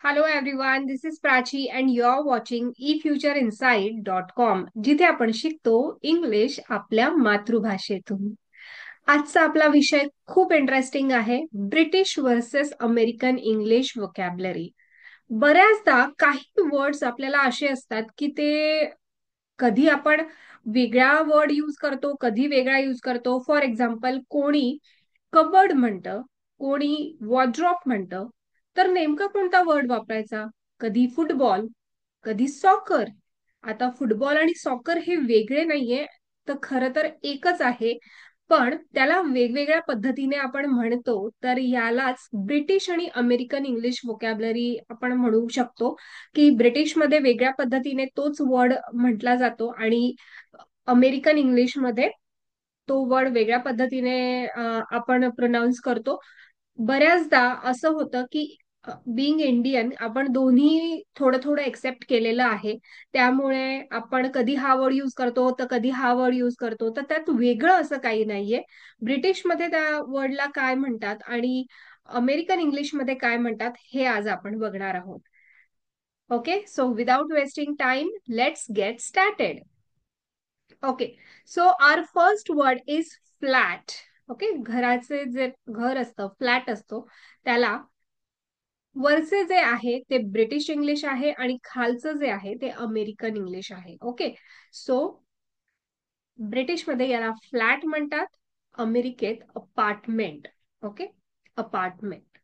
Hello everyone, this is Prachi and you are watching efutureinsight.com, जिथे आपण शिकतो इंग्लिश आपल्या मातृभाषेतून. आजचा आपला विषय खूप इंटरेस्टिंग आहे, British versus American English vocabulary. बऱ्याचदा काही वर्ड्स आपल्याला असे असतात की ते कधी आपण वेगळा वर्ड यूज करतो, कधी वेगळा यूज करतो. फॉर एक्झाम्पल, कोणी कबर्ड म्हणतं, कोणी वॉर्डरोब म्हणतं. तर नेमका कोणता वर्ड वापरायचा? कधी फुटबॉल, कधी सॉकर. आता फुटबॉल आणि सॉकर हे वेगळे नाहीये, तर खरं तर एकच आहे. पण त्याला वेगवेगळ्या पद्धतीने आपण म्हणतो, तर यालाच ब्रिटिश आणि अमेरिकन इंग्लिश वोकॅबलरी आपण म्हणू शकतो. की ब्रिटिशमध्ये वेगळ्या पद्धतीने तोच वर्ड म्हटला जातो आणि अमेरिकन इंग्लिशमध्ये तो वर्ड वेगळ्या पद्धतीने आपण प्रोनाऊन्स करतो. बऱ्याचदा असं होतं की बिंग इंडियन आपण दोन्ही थोडं थोडं एक्सेप्ट केलेलं आहे. त्यामुळे आपण कधी हा वर्ड यूज करतो तर कधी हा वर्ड यूज करतो, तर त्यात वेगळं असं काही नाहीये. ब्रिटिशमध्ये त्या वर्डला काय म्हणतात आणि अमेरिकन इंग्लिशमध्ये काय म्हणतात हे आज आपण बघणार आहोत. Okay, so without wasting time, let's get started. Okay, so our first word is flat. Okay, घराचे जे घर असतं, फ्लॅट असतो, त्याला वरचे जे आहे ते ब्रिटिश इंग्लिश आहे आणि खालचं जे आहे ते अमेरिकन इंग्लिश आहे. ओके, सो ब्रिटिशमध्ये याला फ्लॅट म्हणतात, अमेरिकेत apartment. Okay, apartment.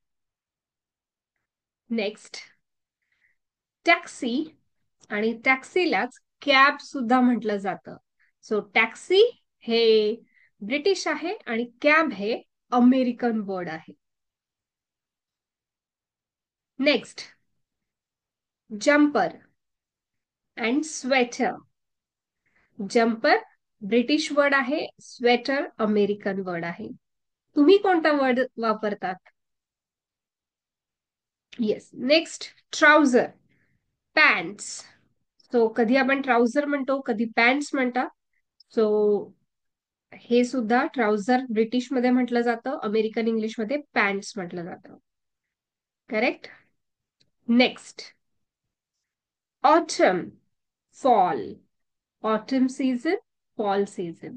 Next, taxi. आणि टॅक्सीलाच कॅब सुद्धा म्हटलं जातं. सो टॅक्सी हे ब्रिटिश आहे आणि कॅब हे अमेरिकन वर्ड आहे. Next, jumper and sweater. Jumper British word आहे, स्वेटर अमेरिकन वर्ड आहे. तुम्ही कोणता वर्ड वापरतात? Yes. Next, trouser, pants. So कधी आपण ट्राउझर म्हणतो, कधी पॅन्ट्स म्हणतात. सो हे सुद्धा ट्राउझर ब्रिटिशमध्ये म्हटलं जातं, अमेरिकन इंग्लिशमध्ये पॅन्ट्स म्हटलं जातं. Correct. Next, autumn, fall. Autumn season, fall season.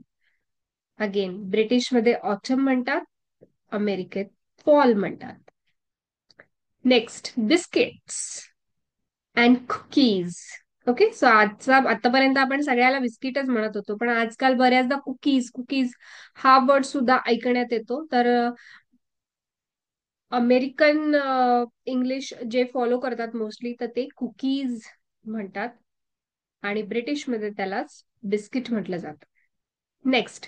Again ब्रिटिशमध्ये ऑटम म्हणतात, अमेरिकेत फॉल म्हणतात. Next, biscuits and cookies. Okay, so आतापर्यंत आपण सगळ्याला बिस्किटच म्हणत होतो, पण आजकाल बऱ्याचदा कुकीज कुकीज हा वर्ड सुद्धा ऐकण्यात येतो. तर अमेरिकन इंग्लिश जे फॉलो करतात मोस्टली, तर ते कुकीज म्हणतात आणि ब्रिटिशमध्ये त्यालाच बिस्किट म्हटलं जातं. Next,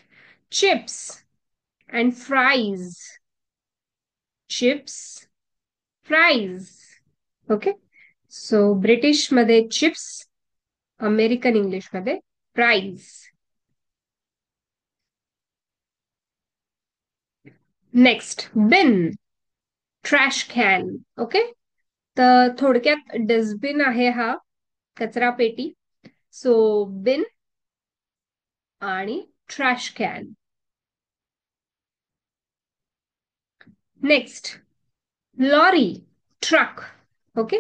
chips and fries. Chips, fries. Okay, so ब्रिटिशमध्ये चिप्स, अमेरिकन इंग्लिशमध्ये fries. Next, bin, trash can. Okay, तर थोडक्यात डस्टबिन आहे हा, कचरा पेटी. सो बिन आणि trash can. Next, lorry, truck. Okay,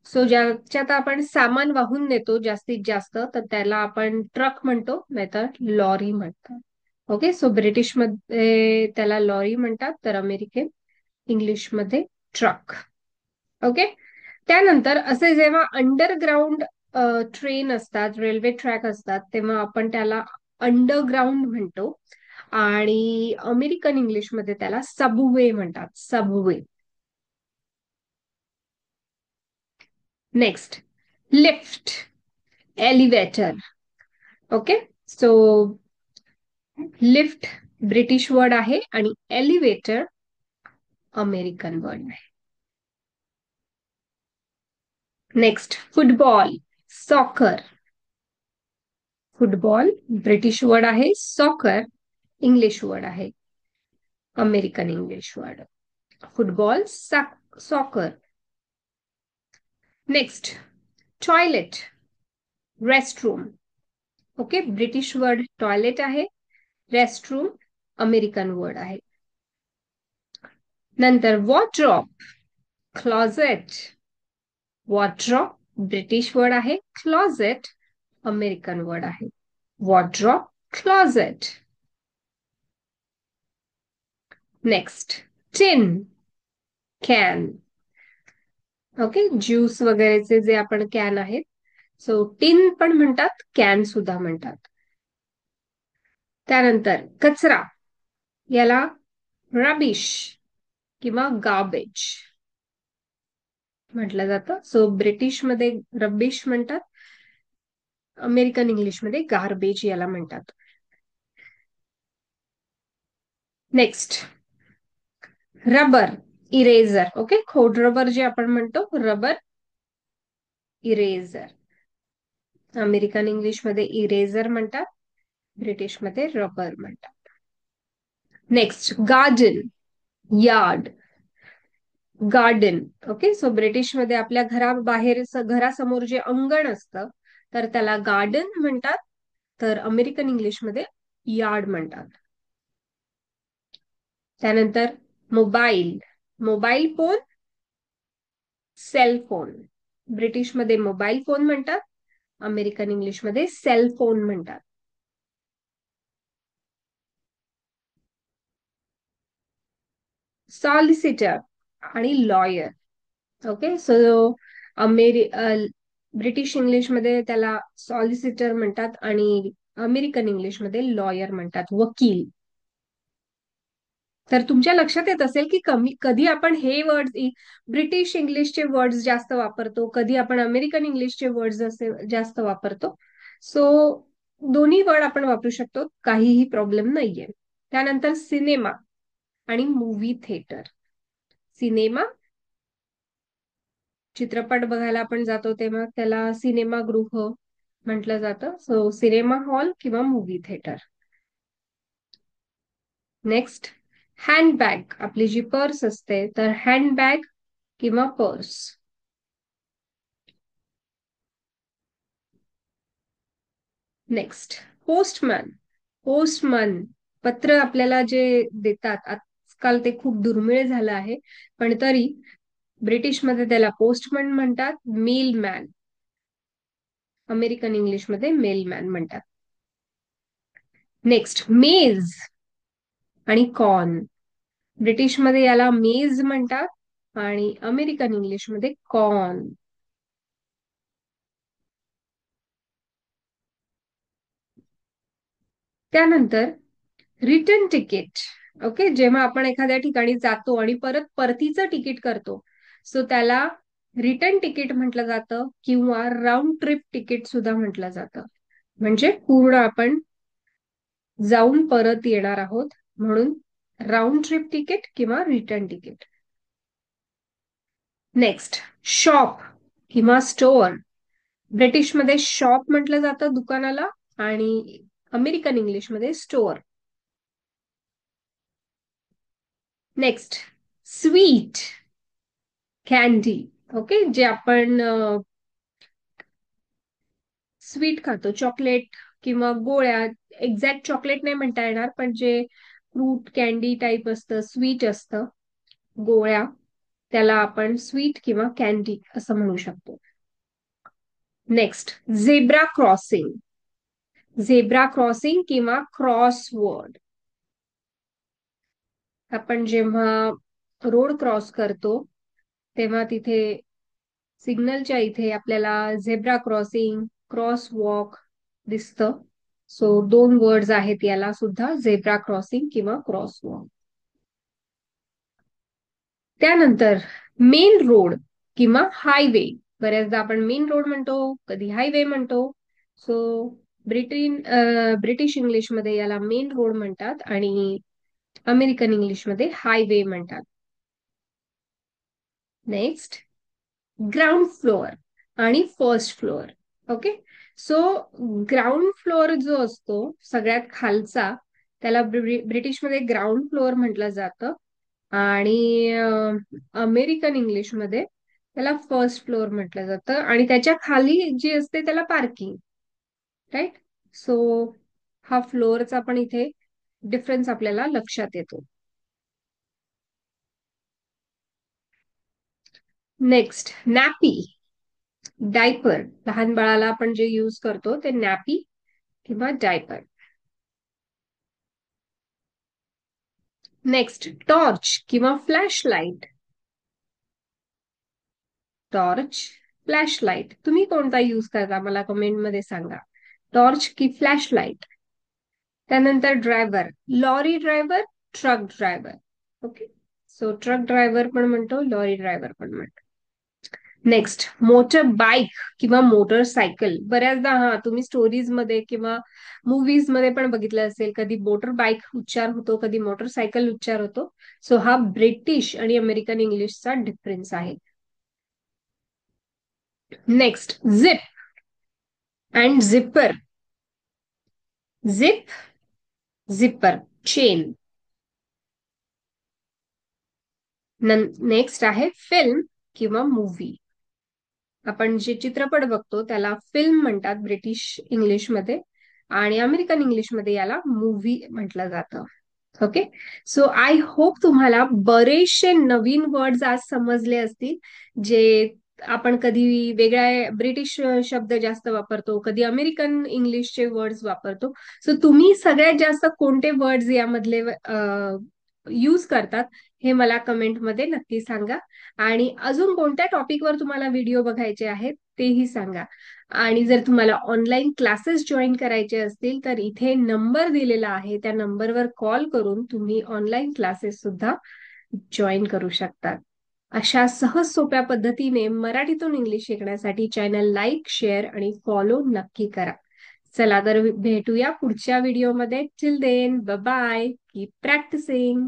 so ज्याच्यात आपण सामान वाहून नेतो जास्तीत जास्त, तर त्याला आपण ट्रक म्हणतो, नाहीतर लॉरी म्हणतात. ओके, सो ब्रिटिशमध्ये त्याला लॉरी म्हणतात, तर अमेरिकन इंग्लिशमध्ये ट्रक. ओके, त्यानंतर असे जेव्हा अंडरग्राऊंड ट्रेन असतात, रेल्वे ट्रॅक असतात, तेव्हा आपण त्याला अंडरग्राऊंड म्हणतो आणि अमेरिकन इंग्लिशमध्ये त्याला सबवे म्हणतात, Subway. Next, lift, elevator. Okay, so lift British word आहे आणि एलिव्हेटर अमेरिकन वर्ड आहे. Next, football, soccer. Football British word आहे, सॉकर इंग्लिश वर्ड आहे, American English word. Football, soccer. Next, toilet, restroom. Okay, British word toilet आहे, restroom American word आहे. नंतर wardrobe, closet. Wardrobe British word आहे. Closet American word आहे. Wardrobe, closet. Next, tin, can. Okay, juice वगैरेचे जे आपण can आहेत, so tin पण म्हणतात, कॅन सुद्धा म्हणतात. त्यानंतर कचरा, याला रबिश किंवा गार्बेज म्हटलं जातं. सो ब्रिटिशमध्ये रबिश म्हणतात, अमेरिकन इंग्लिशमध्ये गार्बेज याला म्हणतात. Next, rubber, eraser. ओके, खोड रबर जे आपण म्हणतो, रबर, इरेझर. अमेरिकन इंग्लिशमध्ये इरेझर म्हणतात, ब्रिटिशमध्ये रबर म्हणतात. Next, garden, yard, garden. Okay, so ब्रिटिशमध्ये आपल्या घराबाहेर घरासमोर जे अंगण असतं तर त्याला गार्डन म्हणतात, तर अमेरिकन इंग्लिशमध्ये यार्ड म्हणतात. त्यानंतर mobile, mobile phone, cell phone. ब्रिटिशमध्ये मोबाईल फोन म्हणतात, अमेरिकन इंग्लिशमध्ये सेल फोन म्हणतात. सॉलिसिटर आणि लॉयर. ओके, सो ब्रिटिश इंग्लिशमध्ये त्याला सॉलिसिटर म्हणतात आणि अमेरिकन इंग्लिशमध्ये लॉयर म्हणतात, वकील. तर तुमच्या लक्षात येत असेल की कधी आपण हे वर्ड ब्रिटिश इंग्लिशचे वर्ड्स जास्त वापरतो, कधी आपण अमेरिकन इंग्लिशचे वर्ड्स असे जास्त वापरतो. सो दोन्ही वर्ड आपण वापरू शकतो, काहीही प्रॉब्लेम नाहीये. त्यानंतर सिनेमा आणि मूवी थिएटर. सिनेमा, चित्रपट बघायला आपण जातो तेव्हा त्याला सिनेमागृह म्हटलं जातं. सो सिनेमा हॉल किंवा मूवी थिएटर. नेक्स्ट, हँडबॅग, आपली जी पर्स असते तर हँडबॅग किंवा पर्स. नेक्स्ट, पोस्टमॅन, पोस्टमन, पत्र आपल्याला जे देतात, आजकाल ते खूप दुर्मिळ झालं आहे, पण तरी ब्रिटिशमध्ये त्याला पोस्टमन म्हणतात, मेलमॅन. अमेरिकन इंग्लिशमध्ये मेलमॅन म्हणतात. नेक्स्ट, मेज आणि कॉर्न. ब्रिटिशमध्ये याला मेज म्हणतात आणि अमेरिकन इंग्लिशमध्ये कॉर्न. त्यानंतर रिटर्न तिकीट. ओके, जेव्हा आपण एखाद्या ठिकाणी जातो आणि परत परतीचं तिकीट करतो, सो त्याला रिटर्न तिकीट म्हटलं जातं किंवा राऊंड ट्रिप तिकीट सुद्धा म्हटलं जातं. म्हणजे पूर्ण आपण जाऊन परत येणार आहोत म्हणून राऊंड ट्रिप तिकीट किंवा रिटर्न तिकीट. नेक्स्ट, शॉप किंवा स्टोअर. ब्रिटिशमध्ये शॉप म्हटलं जातं दुकानाला आणि अमेरिकन इंग्लिशमध्ये store. Next, sweet, candy. Okay, जे आपण स्वीट खातो, चॉकलेट किंवा गोळ्या, एक्झॅक्ट चॉकलेट नाही म्हणता येणार, पण जे फ्रूट कॅन्डी टाईप असतं, स्वीट असतं, गोळ्या, त्याला आपण स्वीट किंवा कॅन्डी असं म्हणू शकतो. Next, zebra crossing, zebra crossing किंवा क्रॉसवर्ड. आपण जेव्हा रोड क्रॉस करतो तेव्हा तिथे सिग्नलच्या इथे आपल्याला झेब्रा क्रॉसिंग, क्रॉस वॉक दिसतं. सो दोन वर्ड्स आहेत याला सुद्धा, झेब्रा क्रॉसिंग किंवा क्रॉस वॉक. त्यानंतर मेन रोड किंवा हायवे. बऱ्याचदा आपण मेन रोड म्हणतो, कधी हायवे म्हणतो. सो ब्रिटिश इंग्लिशमध्ये याला मेन रोड म्हणतात आणि अमेरिकन इंग्लिशमध्ये हायवे म्हणतात. नेक्स्ट, ग्राउंड फ्लोअर आणि first floor. Okay, so ground floor जो असतो सगळ्यात खालचा, त्याला ब्रिटिशमध्ये ग्राउंड फ्लोअर म्हटलं जातं आणि अमेरिकन इंग्लिशमध्ये त्याला फर्स्ट फ्लोअर म्हटलं जातं आणि त्याच्या खाली जी असते त्याला पार्किंग. राईट, सो हा फ्लोअरचा पण इथे डिफरन्स आपल्याला लक्षात येतो. नेक्स्ट, नॅपी. डायपर, लहान बाळाला आपण जे यूज करतो ते नॅपी किंवा डायपर. नेक्स्ट, टॉर्च किंवा flash light. Torch, flash light, तुम्ही कोणता यूज करता मला कमेंटमध्ये सांगा. टॉर्च की फ्लॅश लाईट. त्यानंतर driver, lorry driver, truck driver. Okay, so truck driver पण म्हणतो, लॉरी ड्रायव्हर पण म्हणतो. नेक्स्ट, मोटर बाईक किंवा मोटरसायकल. बऱ्याचदा तुम्ही स्टोरीज मध्ये किंवा मूवीज मध्ये पण बघितलं असेल, कधी मोटर बाईक उच्चार होतो, कधी मोटरसायकल उच्चार होतो. सो हा ब्रिटिश आणि अमेरिकन इंग्लिशचा डिफरन्स आहे. Next, zip and zipper. Zip, zipper, chain. Next आहे फिल्म किंवा मूवी. आपण जे चित्रपट बघतो त्याला फिल्म म्हणतात ब्रिटिश इंग्लिशमध्ये, आणि अमेरिकन इंग्लिशमध्ये याला मूव्ही म्हटलं जातं. ओके, सो आय होप तुम्हाला बरेचसे नवीन वर्ड्स आज समजले असतील, जे आपण कधी वेगळ्या ब्रिटिश शब्द जास्त वापरतो, कधी अमेरिकन इंग्लिशचे वर्ड्स वापरतो. सो तुम्ही सगळ्यात जास्त कोणते वर्ड्स यामधले यूज करतात हे मला कमेंटमध्ये नक्की सांगा. आणि अजून कोणत्या टॉपिकवर तुम्हाला व्हिडिओ बघायचे आहेत तेही सांगा. आणि जर तुम्हाला ऑनलाईन क्लासेस जॉईन करायचे असतील तर इथे नंबर दिलेला आहे, त्या नंबरवर कॉल करून तुम्ही ऑनलाईन क्लासेस सुद्धा जॉईन करू शकता. अशा सहज सोप्या पद्धतीने मराठीतून इंग्लिश शिकण्यासाठी चॅनल लाईक, शेअर आणि फॉलो नक्की करा. चला तर भेटूया पुढच्या व्हिडिओमध्ये. Till then, bye bye, keep practising.